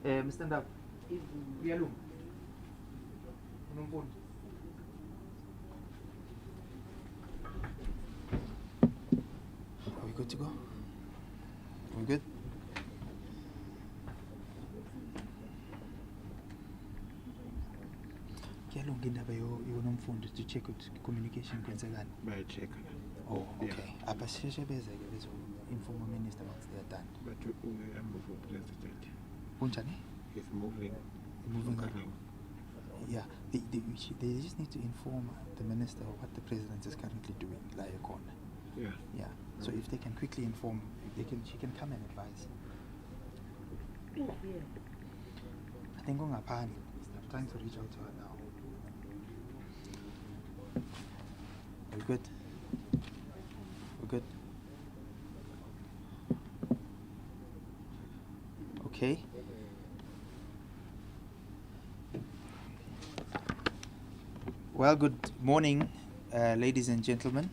Mr. Ndab, kuyalunga? Unomfundi? Are we good to go? Are we good? Kuyalunga indaba yonomfundi to check ukuthi communication kwenzekani? Check. Oh, okay. Abasheshe beze-ke bezo-inform uMinister once they are done. But I'm moving president. Kunjani? He's moving. Moving on. Yeah, they just need to inform the minister of what the president is currently doing, like corner. Yeah. Yeah. So if they can quickly inform, she can come and advise. Yeah. I think ungapani. I'm trying to reach out to her now. Are we good? We're good. Okay. Well, good morning, ladies and gentlemen.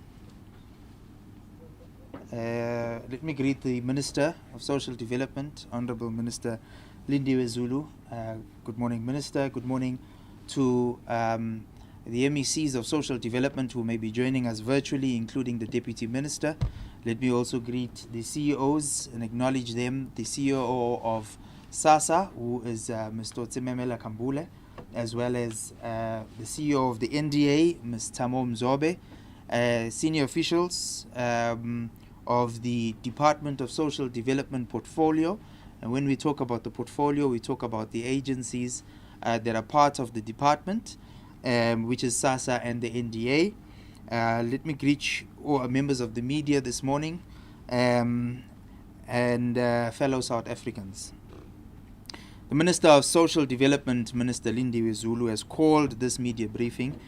Let me greet the Minister of Social Development, Honorable Minister Lindiwe Zulu. Good morning, Minister. Good morning to the MECs of Social Development who may be joining us virtually, including the Deputy Minister. Let me also greet the CEOs and acknowledge them, the CEO of SASA, who is Mr. Tsimemela Kambule, as well as the CEO of the NDA, Ms. Tamo Mzobe, senior officials of the Department of Social Development portfolio. And when we talk about the portfolio, we talk about the agencies that are part of the department, which is SASA and the NDA. Let me greet all members of the media this morning and fellow South Africans. The Minister of Social Development, Minister Lindiwe Zulu, has called this media briefing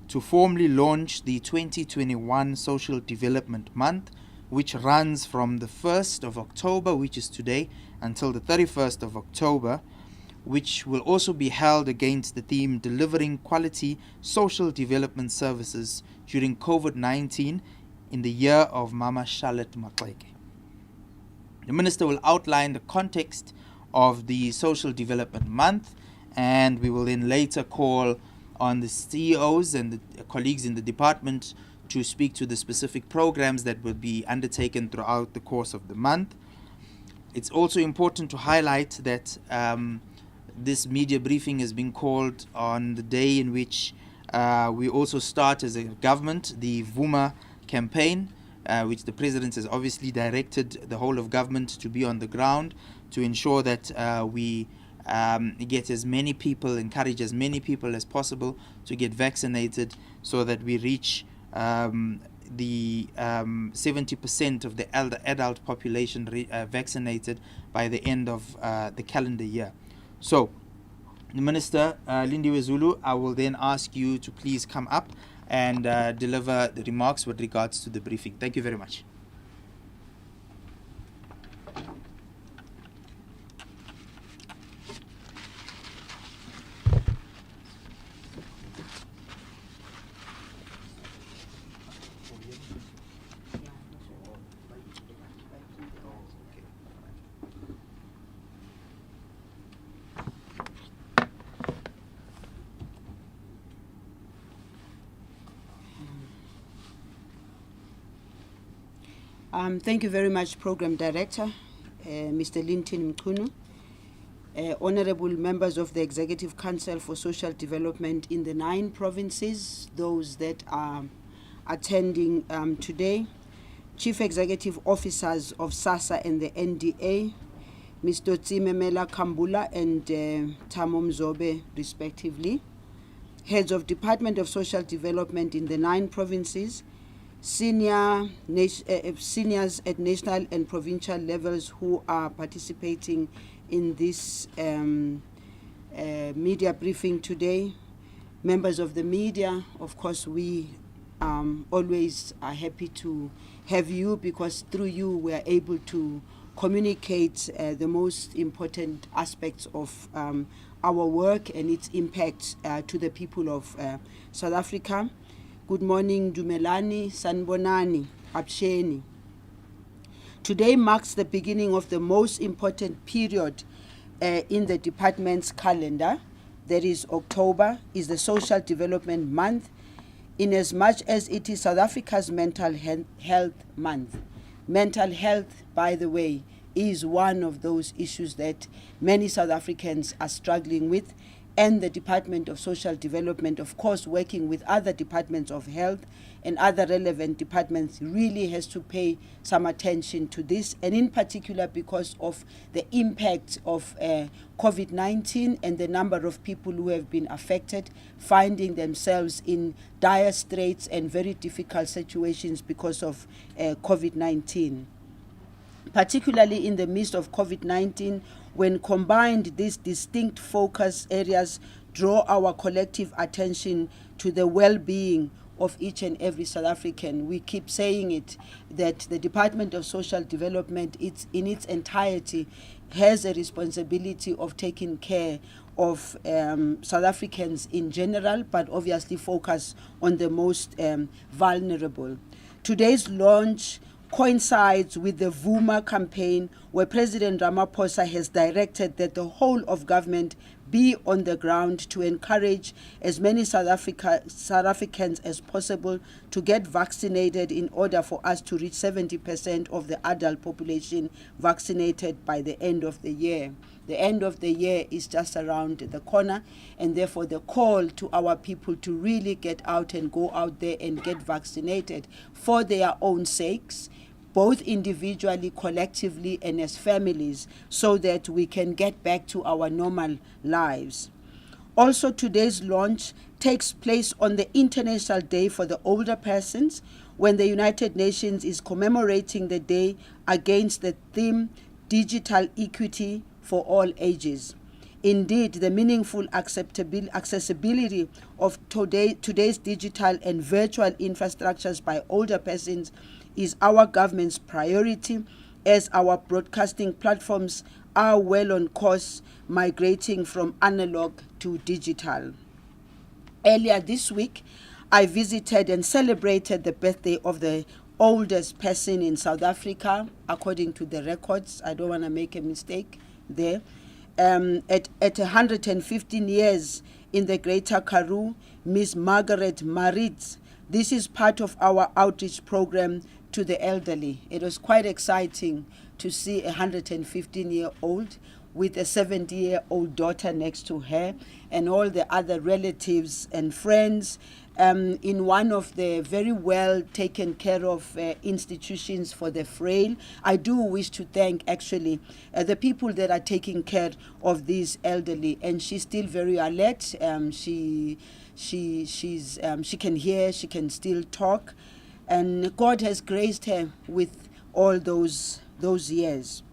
to formally launch the 2021 Social Development Month, which runs from the 1st of October, which is today, until the 31st of October, which will also be held against the theme Delivering Quality Social Development Services during COVID-19 in the year of Mama Charlotte Maxeke. The Minister will outline the context of the Social Development Month, and we will then later call on the CEOs and the colleagues in the department to speak to the specific programs that will be undertaken throughout the course of the month. It's also important to highlight that this media briefing has been called on the day in which we also start as a government the Vuma campaign, which the President has obviously directed the whole of government to be on the ground to ensure that we get as many people, encourage as many people as possible to get vaccinated so that we reach the 70% of the adult population vaccinated by the end of the calendar year. So, the Minister, Lindiwe Zulu, I will then ask you to please come up and deliver the remarks with regards to the briefing. Thank you very much. Thank you very much, Program Director, Mr. Linton Mkunu, honorable members of the Executive Council for Social Development in the 9 provinces, those that are attending today, Chief Executive Officers of SASA and the NDA, Mr. Tsimemela Kambula and Tamo Mzobe, respectively, Heads of Department of Social Development in the 9 provinces, seniors at national and provincial levels who are participating in this media briefing today. Members of the media, of course, we always are happy to have you because through you we are able to communicate the most important aspects of our work and its impact to the people of South Africa. Good morning, Dumelani, Sanbonani, Absheni. Today marks the beginning of the most important period in the department's calendar. That is, October is the Social Development Month, in as much as it is South Africa's Mental Health Month. Mental health, by the way, is one of those issues that many South Africans are struggling with, and the Department of Social Development, of course, working with other departments of health and other relevant departments, really has to pay some attention to this, and in particular because of the impact of COVID-19 and the number of people who have been affected, finding themselves in dire straits and very difficult situations because of COVID-19. Particularly in the midst of COVID-19, when combined, these distinct focus areas draw our collective attention to the well-being of each and every South African. We keep saying it, that the Department of Social Development, in its entirety, has a responsibility of taking care of South Africans in general, but obviously focus on the most vulnerable. Today's launch coincides with the Vuma campaign, where President Ramaphosa has directed that the whole of government be on the ground to encourage as many South Africans as possible to get vaccinated in order for us to reach 70% of the adult population vaccinated by the end of the year. The end of the year is just around the corner, and therefore the call to our people to really get out and go out there and get vaccinated for their own sakes, both individually, collectively, and as families, so that we can get back to our normal lives. Also, today's launch takes place on the International Day for the Older Persons, when the United Nations is commemorating the day against the theme Digital Equity for All Ages. Indeed, the meaningful accessibility of today's digital and virtual infrastructures by older persons is our government's priority, as our broadcasting platforms are well on course migrating from analog to digital. Earlier this week, I visited and celebrated the birthday of the oldest person in South Africa, according to the records. I don't want to make a mistake there. At 115 years in the Greater Karoo, Miss Margaret Maritz. This is part of our outreach program to the elderly. It was quite exciting to see a 115-year-old with a 70-year-old daughter next to her, and all the other relatives and friends in one of the very well taken care of institutions for the frail. I do wish to thank actually the people that are taking care of these elderly, and she's still very alert. She can hear, she can still talk, and God has graced her with all those years.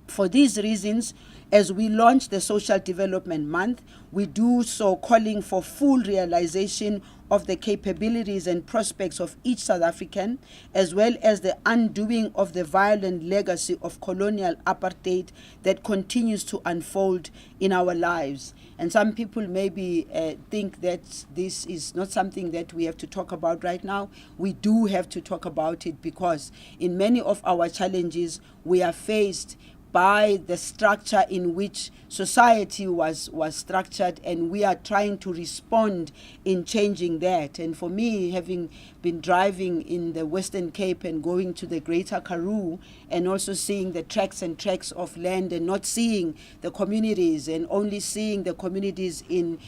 For these reasons, as we launch the Social Development Month, we do so calling for full realization of the capabilities and prospects of each South African, as well as the undoing of the violent legacy of colonial apartheid that continues to unfold in our lives. And some people maybe think that this is not something that we have to talk about right now. We do have to talk about it, because in many of our challenges, we are faced by the structure in which society was structured, and we are trying to respond in changing that. And for me, having been driving in the Western Cape and going to the Greater Karoo, and also seeing the tracts and tracts of land and not seeing the communities, and only seeing the communities in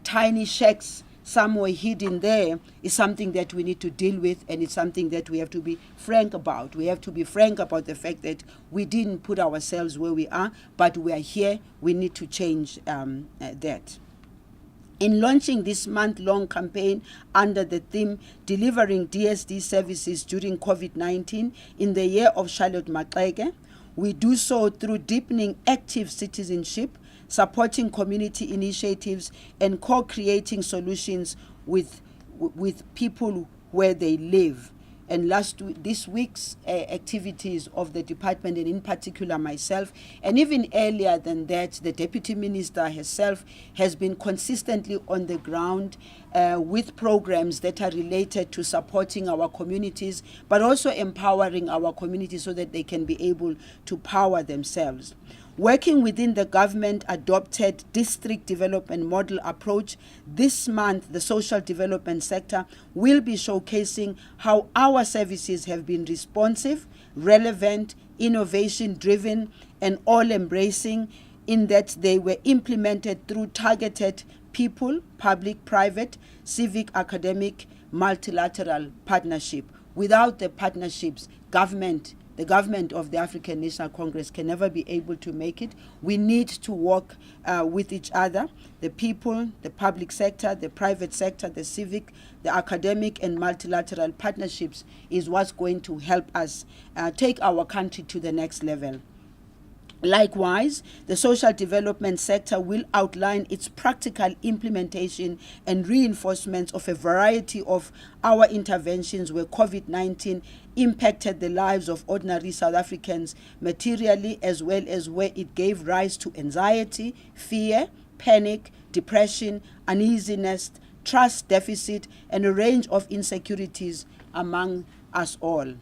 tiny shacks somewhere hidden there, is something that we need to deal with, and it's something that we have to be frank about. We have to be frank about the fact that we didn't put ourselves where we are, but we are here. We need to change that. In launching this month-long campaign under the theme Delivering DSD Services During COVID-19 in the year of Charlotte Maxeke, we do so through deepening active citizenship, supporting community initiatives, and co-creating solutions with people where they live. And this week's activities of the department, and in particular myself, and even earlier than that, the Deputy Minister herself has been consistently on the ground with programs that are related to supporting our communities, but also empowering our communities so that they can be able to power themselves. Working within the government-adopted district development model approach, this month the social development sector will be showcasing how our services have been responsive, relevant, innovation-driven, and all-embracing, in that they were implemented through targeted people, public, private, civic, academic, multilateral partnership. Without the partnerships, the government of the African National Congress can never be able to make it. We need to work with each other, the people, the public sector, the private sector, the civic, the academic, and multilateral partnerships is what's going to help us take our country to the next level. Likewise, the social development sector will outline its practical implementation and reinforcement of a variety of our interventions where COVID-19 impacted the lives of ordinary South Africans materially, as well as where it gave rise to anxiety, fear, panic, depression, uneasiness, trust deficit, and a range of insecurities among us all.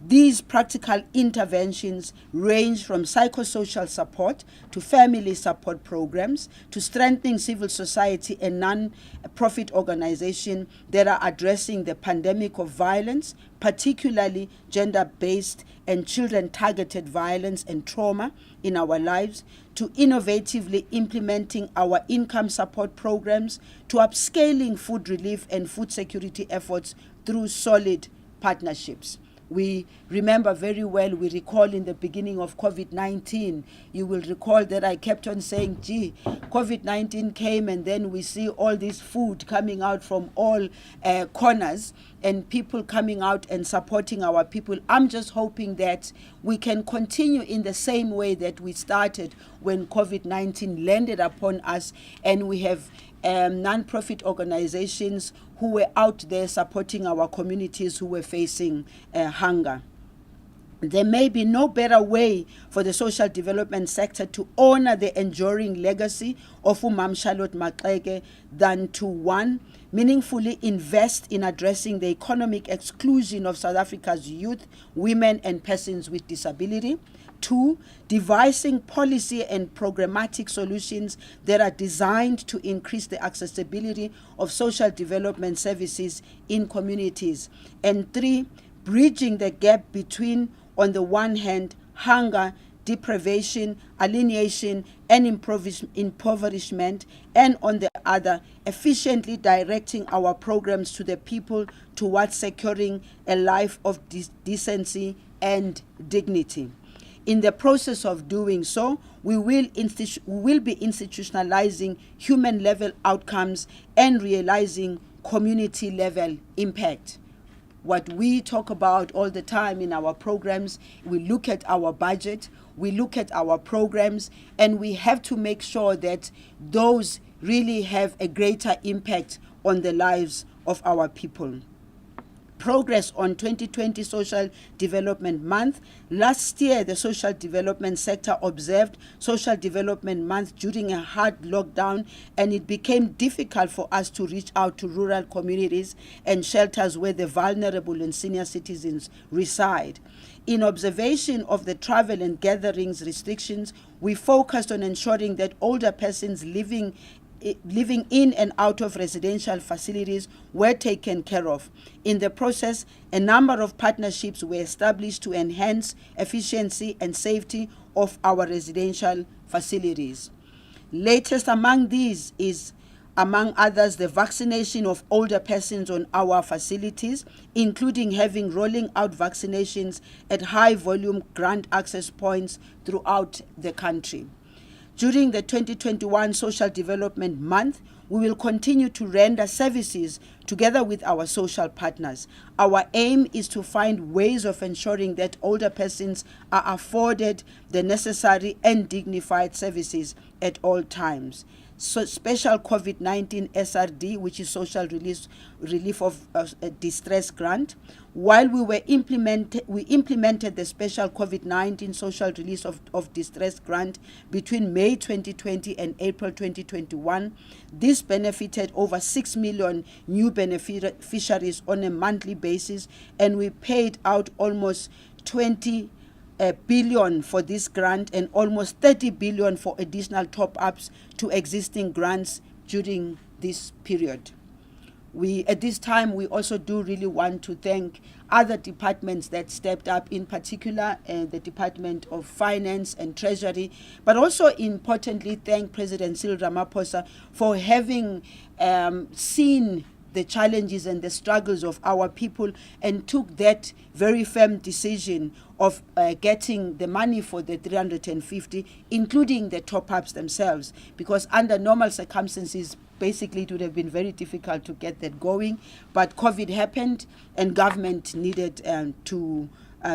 These practical interventions range from psychosocial support to family support programs to strengthening civil society and non-profit organizations that are addressing the pandemic of violence, particularly gender-based and children-targeted violence and trauma in our lives, to innovatively implementing our income support programs, to upscaling food relief and food security efforts through solid partnerships. We remember very well, we recall in the beginning of COVID-19, you will recall that I kept on saying, gee, COVID-19 came and then we see all this food coming out from all corners and people coming out and supporting our people. I'm just hoping that we can continue in the same way that we started when COVID-19 landed upon us, and we have non-profit organizations who were out there supporting our communities who were facing hunger. There may be no better way for the social development sector to honor the enduring legacy of Umam Charlotte Maxeke than to, one, meaningfully invest in addressing the economic exclusion of South Africa's youth, women, and persons with disability. Two, devising policy and programmatic solutions that are designed to increase the accessibility of social development services in communities. And three, bridging the gap between, on the one hand, hunger, deprivation, alienation, and impoverishment, and on the other, efficiently directing our programs to the people towards securing a life of decency and dignity. In the process of doing so, we will be institutionalizing human-level outcomes and realizing community-level impact. What we talk about all the time in our programs, we look at our budget, we look at our programs, and we have to make sure that those really have a greater impact on the lives of our people. Progress on 2020 Social Development Month. Last year, the social development sector observed Social Development Month during a hard lockdown, and it became difficult for us to reach out to rural communities and shelters where the vulnerable and senior citizens reside. In observation of the travel and gatherings restrictions, we focused on ensuring that older persons living in and out of residential facilities were taken care of. In the process, a number of partnerships were established to enhance efficiency and safety of our residential facilities. Latest among these is, among others, the vaccination of older persons on our facilities, including having rolling out vaccinations at high volume grant access points throughout the country. During the 2021 Social Development Month, we will continue to render services together with our social partners. Our aim is to find ways of ensuring that older persons are afforded the necessary and dignified services at all times. So special COVID-19 SRD, which is Social Relief of Distress Grant. While we implemented the special COVID-19 Social Relief of Distress Grant between May 2020 and April 2021. This benefited over 6 million new beneficiaries on a monthly basis, and we paid out almost 20 billion for this grant and almost 30 billion for additional top-ups to existing grants during this period. At this time, we also do really want to thank other departments that stepped up, in particular the Department of Finance and Treasury, but also importantly thank President Cyril Ramaphosa for having seen the challenges and the struggles of our people and took that very firm decision of getting the money for the 350, including the top-ups themselves, because under normal circumstances, basically it would have been very difficult to get that going, but COVID happened and government needed to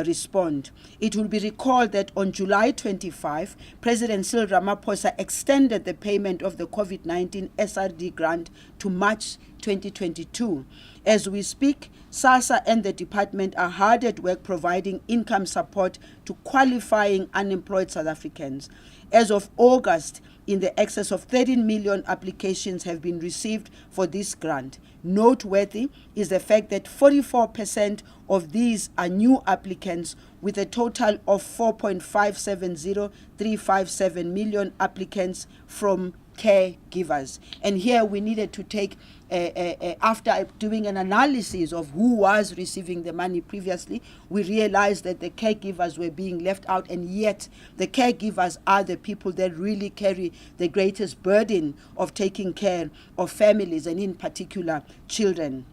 respond. It will be recalled that on July 25, President Cyril Ramaphosa extended the payment of the COVID-19 SRD grant to March 2022. As we speak, SASSA and the department are hard at work providing income support to qualifying unemployed South Africans. As of August, in the excess of 13 million applications have been received for this grant. Noteworthy is the fact that 44% of these are new applicants, with a total of 4.570357 million applicants from caregivers. And here we needed to take, after doing an analysis of who was receiving the money previously, we realized that the caregivers were being left out, and yet the caregivers are the people that really carry the greatest burden of taking care of families, and in particular children.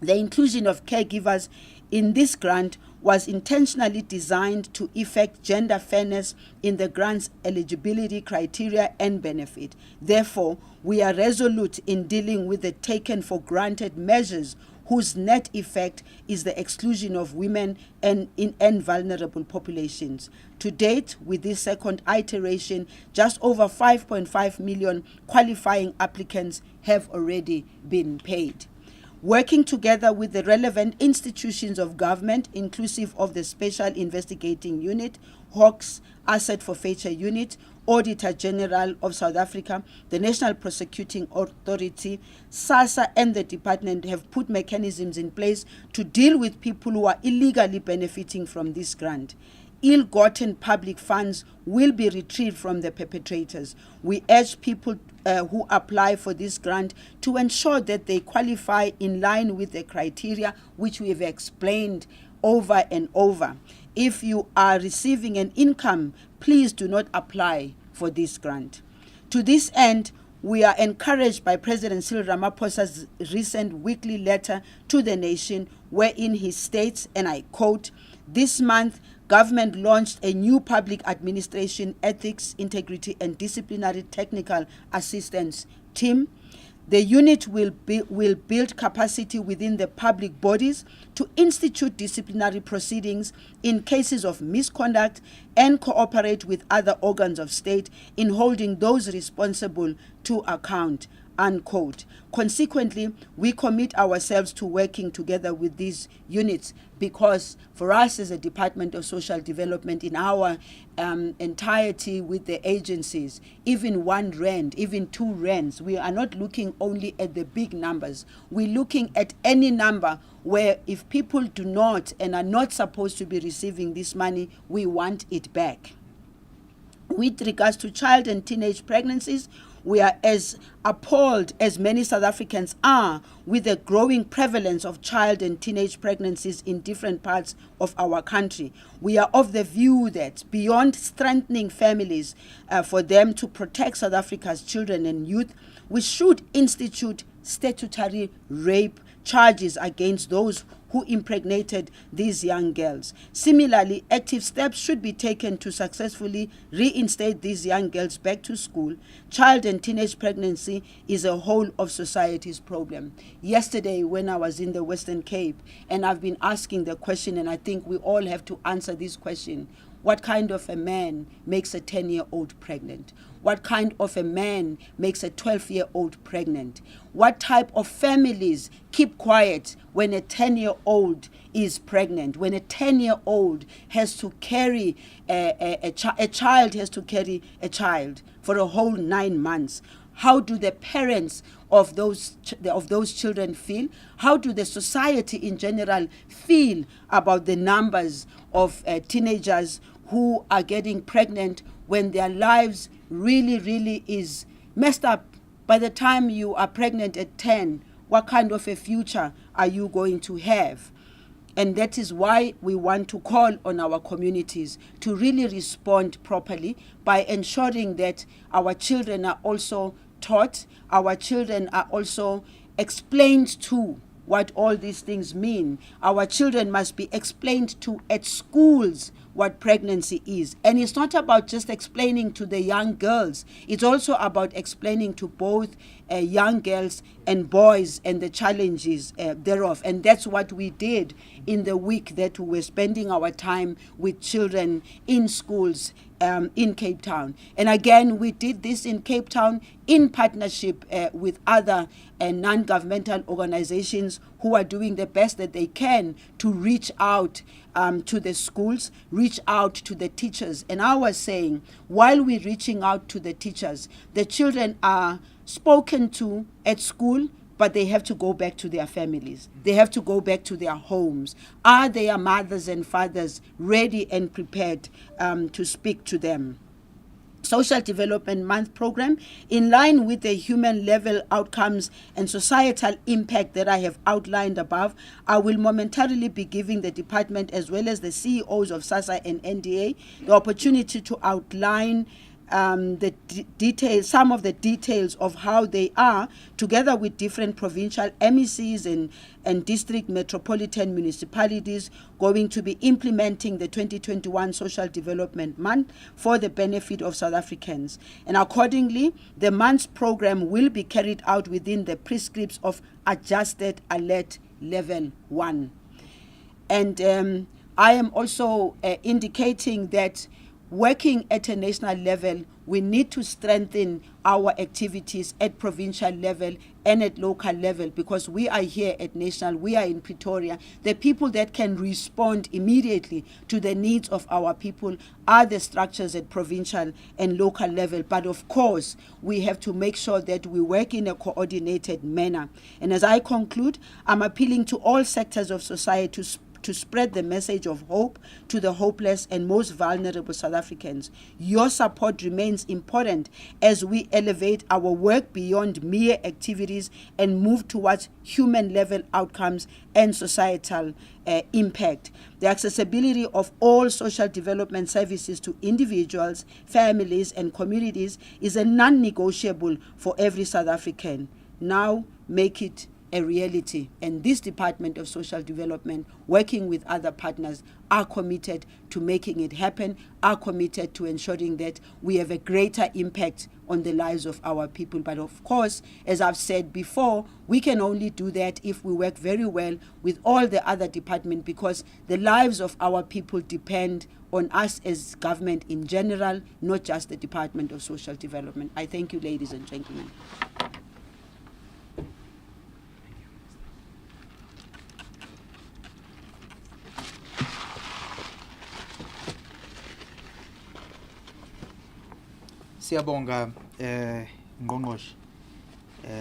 The inclusion of caregivers in this grant was intentionally designed to effect gender fairness in the grant's eligibility criteria and benefit. Therefore, we are resolute in dealing with the taken for granted measures whose net effect is the exclusion of women and vulnerable populations. To date, with this second iteration, just over 5.5 million qualifying applicants have already been paid. Working together with the relevant institutions of government, inclusive of the Special Investigating Unit, Hawks Asset Forfeiture Unit, Auditor General of South Africa, the National Prosecuting Authority, SASSA and the department have put mechanisms in place to deal with people who are illegally benefiting from this grant. Ill-gotten public funds will be retrieved from the perpetrators. We urge people who apply for this grant to ensure that they qualify in line with the criteria which we have explained over and over. If you are receiving an income, please do not apply for this grant. To this end, we are encouraged by President Cyril Ramaphosa's recent weekly letter to the nation, wherein he states, and I quote, "This month, government launched a new public administration ethics, integrity, and disciplinary technical assistance team. The unit will build capacity within the public bodies to institute disciplinary proceedings in cases of misconduct and cooperate with other organs of state in holding those responsible to account." Unquote. Consequently, we commit ourselves to working together with these units, because for us as a Department of Social Development, in our entirety with the agencies, even 1 rand, even 2 rands, we are not looking only at the big numbers. We're looking at any number where if people do not and are not supposed to be receiving this money, we want it back. With regards to child and teenage pregnancies, we are as appalled as many South Africans are with the growing prevalence of child and teenage pregnancies in different parts of our country. We are of the view that beyond strengthening families for them to protect South Africa's children and youth, we should institute statutory rape charges against those who impregnated these young girls. Similarly, active steps should be taken to successfully reinstate these young girls back to school. Child and teenage pregnancy is a whole of society's problem. Yesterday, when I was in the Western Cape, and I've been asking the question, and I think we all have to answer this question: what kind of a man makes a 10-year-old pregnant? What kind of a man makes a 12-year-old pregnant? What type of families keep quiet when a 10-year-old is pregnant? When a 10-year-old has to carry a child has to carry a child for a whole 9 months? How do the parents of those children feel? How do the society in general feel about the numbers of teenagers who are getting pregnant when their lives really is messed up? By the time you are pregnant at 10, what kind of a future are you going to have? And that is why we want to call on our communities to really respond properly by ensuring that our children are also taught, our children are also explained to what all these things mean. Our children must be explained to at schools what pregnancy is. And it's not about just explaining to the young girls. It's also about explaining to both young girls and boys and the challenges thereof. And that's what we did in the week that we were spending our time with children in schools in Cape Town. And again, we did this in Cape Town in partnership with other non-governmental organizations who are doing the best that they can to reach out to the schools, reach out to the teachers. And I was saying, while we're reaching out to the teachers, the children are spoken to at school, but they have to go back to their families. They have to go back to their homes. Are their mothers and fathers ready and prepared to speak to them? Social Development Month program, in line with the human level outcomes and societal impact that I have outlined above, I will momentarily be giving the department as well as the CEOs of SASSA and NDA the opportunity to outline some of the details of how they are, together with different provincial MECs and district metropolitan municipalities, going to be implementing the 2021 Social Development Month for the benefit of South Africans. And accordingly, the month's program will be carried out within the prescripts of Adjusted Alert Level 1. And I am also indicating that working at a national level, we need to strengthen our activities at provincial level and at local level, because we are here at national, we are in Pretoria. The people that can respond immediately to the needs of our people are the structures at provincial and local level. But of course, we have to make sure that we work in a coordinated manner. And as I conclude, I'm appealing to all sectors of society to spread the message of hope to the hopeless and most vulnerable South Africans. Your support remains important as we elevate our work beyond mere activities and move towards human level outcomes and societal impact. The accessibility of all social development services to individuals, families, and communities is a non-negotiable for every South African. Now make it a reality, and this Department of Social Development, working with other partners, are committed to making it happen, are committed to ensuring that we have a greater impact on the lives of our people. But of course, as I've said before, we can only do that if we work very well with all the other departments, because the lives of our people depend on us as government in general, not just the Department of Social Development. I thank you, ladies and gentlemen. Siyabonga, Ngqongqoshe,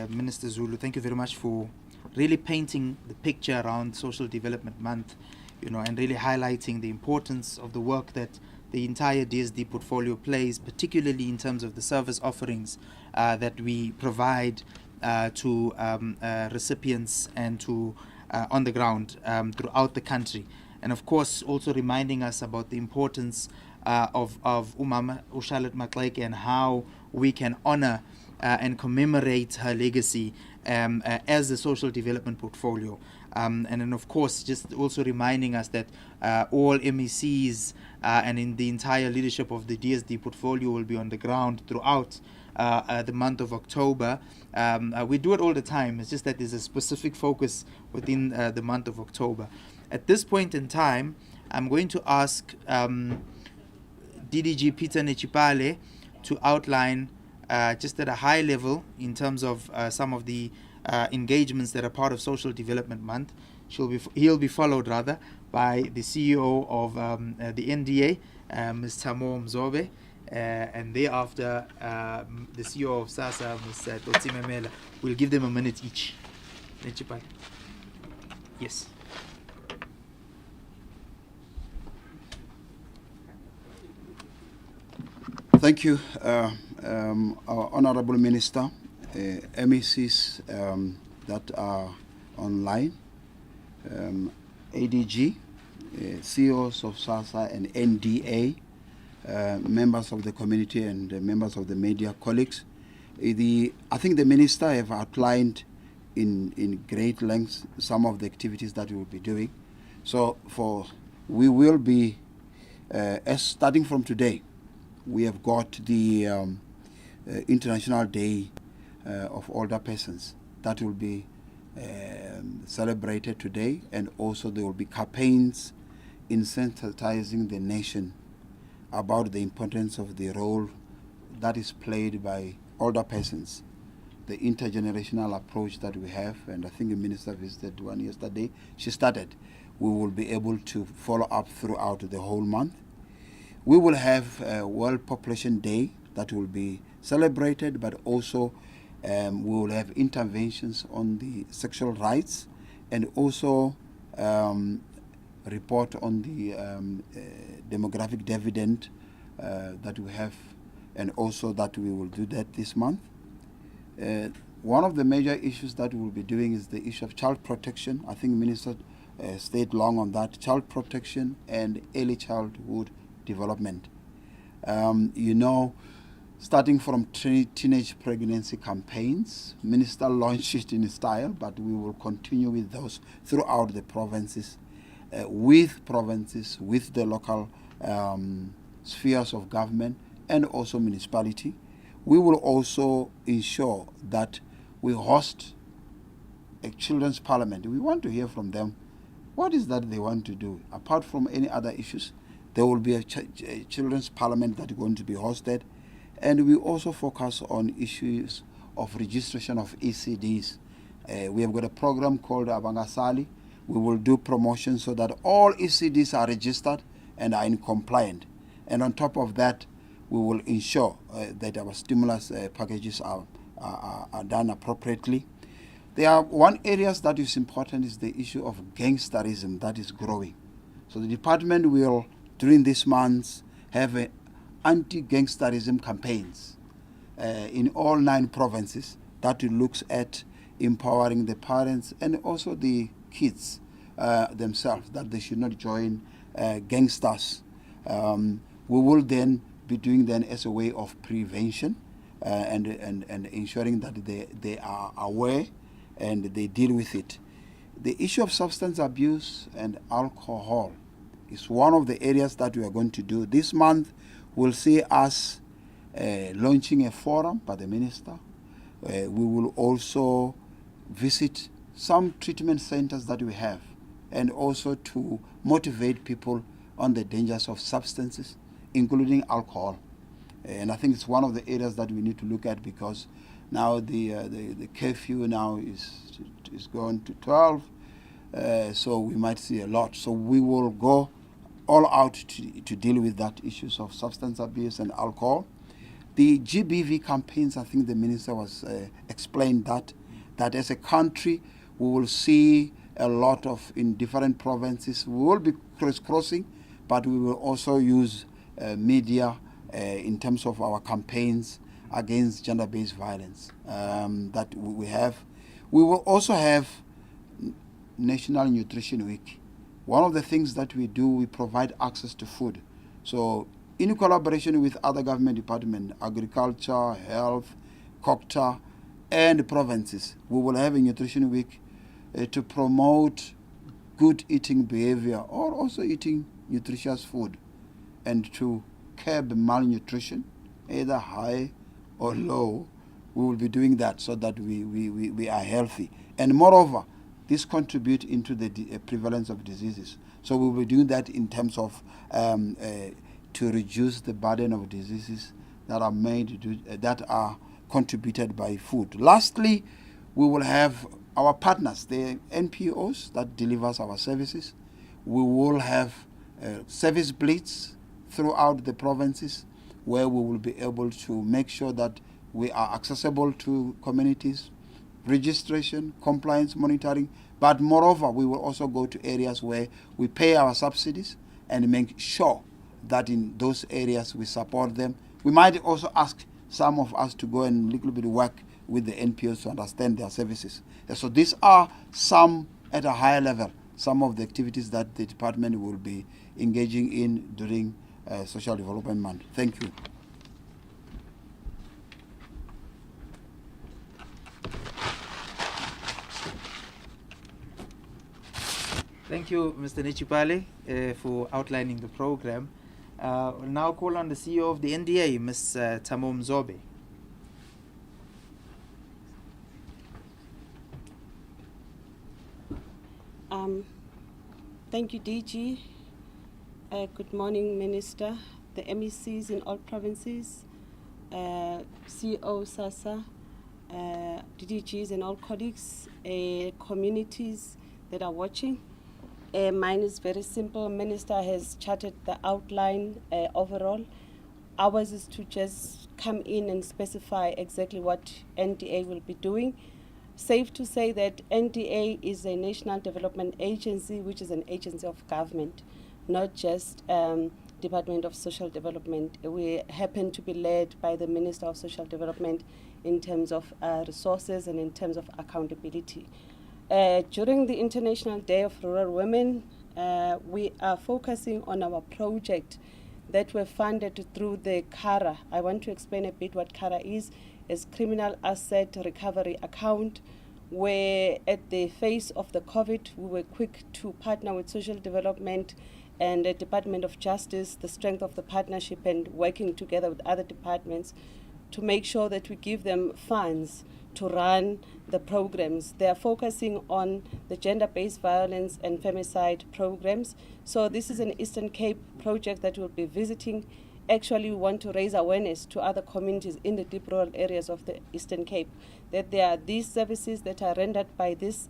Minister Zulu. Thank you very much for really painting the picture around Social Development Month, and really highlighting the importance of the work that the entire DSD portfolio plays, particularly in terms of the service offerings that we provide to recipients and to on the ground throughout the country. And of course, also reminding us about the importance of Umama Charlotte Maxeke and how we can honor and commemorate her legacy as the social development portfolio. And then, of course, just also reminding us that all MECs and in the entire leadership of the DSD portfolio will be on the ground throughout the month of October. We do it all the time. It's just that there's a specific focus within the month of October. At this point in time, I'm going to ask DDG Peter Nechipale to outline just at a high level in terms of some of the engagements that are part of Social Development Month. He'll be followed rather by the CEO of the NDA, Ms. Tamo Mzobe, and thereafter the CEO of SASSA, Mr. Totsi Memela, will give them a minute each. Yes. Thank you, our Honorable Minister, MECs that are online, ADG, CEOs of SASSA and NDA, members of the community and members of the media colleagues. I think the Minister have outlined in great length some of the activities that we will be doing. So we will be, starting from today, we have got the International Day of Older Persons that will be celebrated today, and also there will be campaigns in sensitizing the nation about the importance of the role that is played by older persons, the intergenerational approach that we have, and I think the Minister visited one yesterday. She started. We will be able to follow up throughout the whole month. We will have a World Population Day that will be celebrated, but also we will have interventions on the sexual rights, and also report on the demographic dividend that we have, and also that we will do that this month. One of the major issues that we will be doing is the issue of child protection. I think Minister stayed long on that, child protection and early childhood development. Starting from teenage pregnancy campaigns, Minister launched it in style, but we will continue with those throughout the provinces, with the local spheres of government, and also municipality. We will also ensure that we host a children's parliament. We want to hear from them. What is that they want to do? Apart from any other issues, there will be a children's parliament that is going to be hosted. And we also focus on issues of registration of ECDs. We have got a program called Abangasali. We will do promotion so that all ECDs are registered and are in compliant. And on top of that, we will ensure that our stimulus packages are done appropriately. There are one areas that is important is the issue of gangsterism that is growing. So the department will, during this month, have anti-gangsterism campaigns in all 9 provinces that looks at empowering the parents and also the kids themselves, that they should not join gangsters. We will then be doing that as a way of prevention and ensuring that they are aware and they deal with it. The issue of substance abuse and alcohol is one of the areas that we are going to do. This month will see us launching a forum by the Minister. We will also visit some treatment centers that we have, and also to motivate people on the dangers of substances, including alcohol. And I think it's one of the areas that we need to look at, because now the curfew now is going to 12, so we might see a lot. So we will go all out to deal with that issues of substance abuse and alcohol. The GBV campaigns, I think the Minister was explained that as a country we will see a lot of in different provinces. We will be crisscrossing, but we will also use media in terms of our campaigns against gender-based violence that we have. We will also have National Nutrition Week. One of the things that we do, we provide access to food. So in collaboration with other government departments, agriculture, health, COCTA, and provinces, we will have a Nutrition Week to promote good eating behavior, or also eating nutritious food, and to curb malnutrition, either high or low. We will be doing that so that we are healthy. And moreover, this contributes into the prevalence of diseases. So we will be doing that in terms of to reduce the burden of diseases that are contributed by food. Lastly, we will have our partners, the NPOs that delivers our services. We will have service blitz throughout the provinces. where we will be able to make sure that we are accessible to communities, registration, compliance monitoring, but moreover, we will also go to areas where we pay our subsidies and make sure that in those areas we support them. We might also ask some of us to go and little bit work with the NPOs to understand their services. So these are some, at a higher level, some of the activities that the department will be engaging in during Social Development Month. Thank you. Thank you, Mr. Nichipale, for outlining the program. We'll now call on the CEO of the NDA, Ms. Thamo Mzobe. Thank you, DG. Good morning, Minister, the MECs in all provinces, CEO SASA, DDGs and all colleagues, communities that are watching. Mine is very simple. Minister has charted the outline overall. Ours is to just come in and specify exactly what NDA will be doing. Safe to say that NDA is a National Development Agency, which is an agency of government, not just Department of Social Development. We happen to be led by the Minister of Social Development in terms of resources and in terms of accountability. During the International Day of Rural Women, we are focusing on our project that were funded through the CARA. I want to explain a bit what CARA is. It's Criminal Asset Recovery Account, where at the face of the COVID, we were quick to partner with Social Development and the Department of Justice, the strength of the partnership and working together with other departments to make sure that we give them funds to run the programs. They are focusing on the gender-based violence and femicide programs. So this is an Eastern Cape project that we'll be visiting. Actually, we want to raise awareness to other communities in the deep rural areas of the Eastern Cape that there are these services that are rendered by this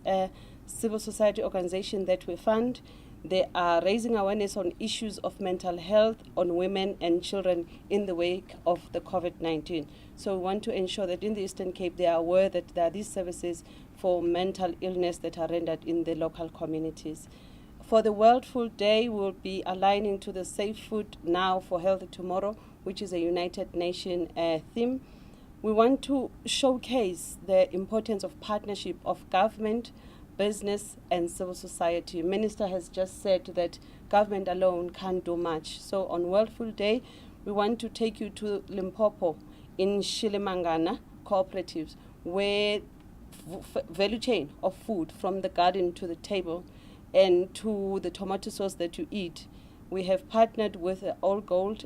civil society organization that we fund. They are raising awareness on issues of mental health on women and children in the wake of the COVID-19. So we want to ensure that in the Eastern Cape they are aware that there are these services for mental illness that are rendered in the local communities. For the World Food Day, we'll be aligning to the Safe Food Now for Healthy Tomorrow, which is a United Nations theme. We want to showcase the importance of partnership of government, business and civil society. Minister has just said that government alone can't do much. So on World Food Day, we want to take you to Limpopo in Shilimangana cooperatives, where value chain of food from the garden to the table and to the tomato sauce that you eat. We have partnered with an All Gold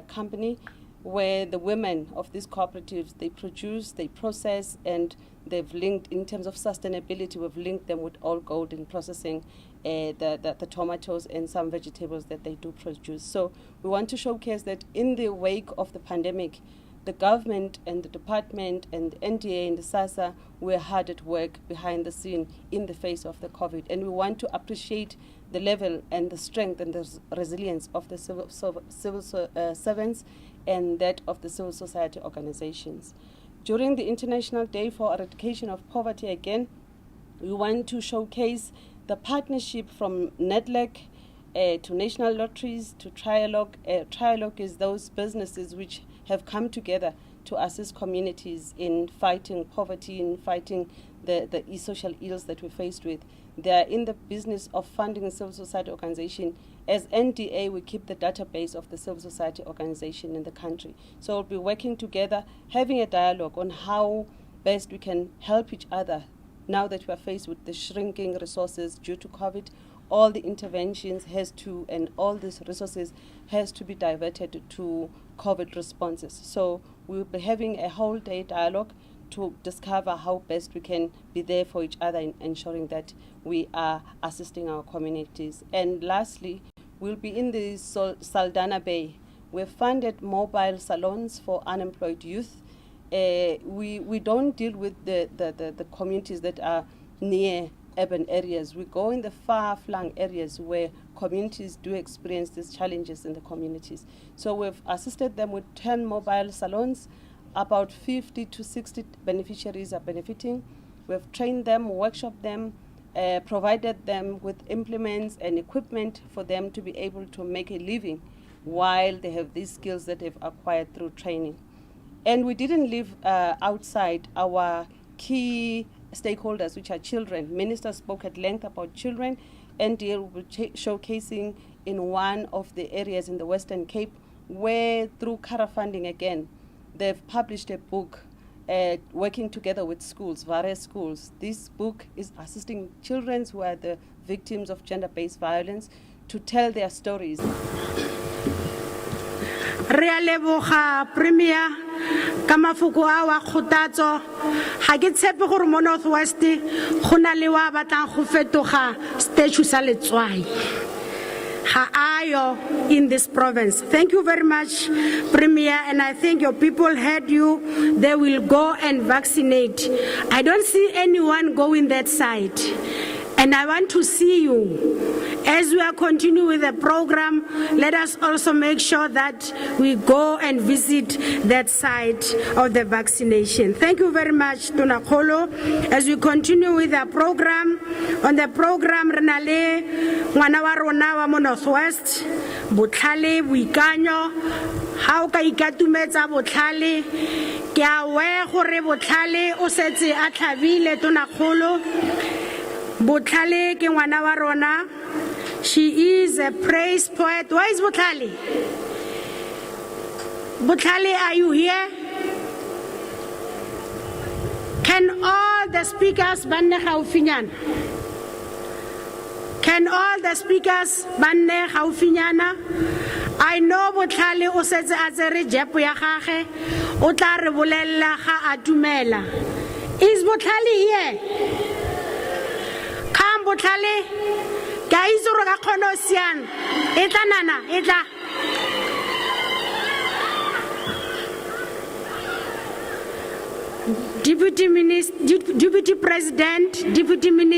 company where the women of these cooperatives, they produce, they process, and they've linked, in terms of sustainability, we've linked them with All Gold in processing the tomatoes and some vegetables that they do produce. So we want to showcase that in the wake of the pandemic, the government and the department and the NDA and the SASA were hard at work behind the scene in the face of the COVID. And we want to appreciate the level and the strength and the resilience of the civil servants and that of the civil society organizations. During the International Day for Eradication of Poverty, again, we want to showcase the partnership from NEDLEC to National Lotteries to Trialogue. Trialogue is those businesses which have come together to assist communities in fighting poverty, in fighting the social ills that we're faced with. They are in the business of funding a civil society organization. As NDA, we keep the database of the civil society organization in the country. So we'll be working together, having a dialogue on how best we can help each other now that we are faced with the shrinking resources due to COVID. All the interventions and all these resources has to be diverted to COVID responses. So we'll be having a whole day dialogue to discover how best we can be there for each other in ensuring that we are assisting our communities. And lastly, we'll be in the Saldanha Bay. We've funded mobile salons for unemployed youth. We don't deal with the communities that are near urban areas. We go in the far-flung areas where communities do experience these challenges in the communities. So we've assisted them with 10 mobile salons. About 50 to 60 beneficiaries are benefiting. We've trained them, workshopped them, provided them with implements and equipment for them to be able to make a living while they have these skills that they've acquired through training. And we didn't leave outside our key stakeholders, which are children. Minister spoke at length about children. NDL will be showcasing in one of the areas in the Western Cape where, through CARA funding again, they've published a book working together with schools, various schools. This book is assisting children who are the victims of gender-based violence to tell their stories. Re a leboga Premier ka mafoko a wa kgothatso ga ke tshepe gore mo Northwest go na le wa batlang go fetoga statue sa letswai ga ayo in this province. Thank you very much, Premier, and I think your people heard you. They will go and vaccinate. I don't see anyone going that side, and I want to see you. As we are continuing with the program, let us also make sure that we go and visit that site of the vaccination. Thank you very much, Tona Kgolo. As we continue with the program, on the program, Renale, ngwana wa rona wa mo Northwest, Botlhale, Boikanyo, how ka ikatumetsa Botlhale, ke a we gore Botlhale o setse a tlhabile Tona Kgolo. Botlhale ke ngwana wa rona. She is a praise poet. Where is Botlhale? Botlhale, are you here? Can all the speakers banne gaufinyana? Can all the speakers banne gaufinyana? I know Botlhale o setse a tsere jepo ya gage o tla re bolella ga a dumela. Is Botlhale here? Come Botlhale. Guys, Deputy President, Deputy Minister.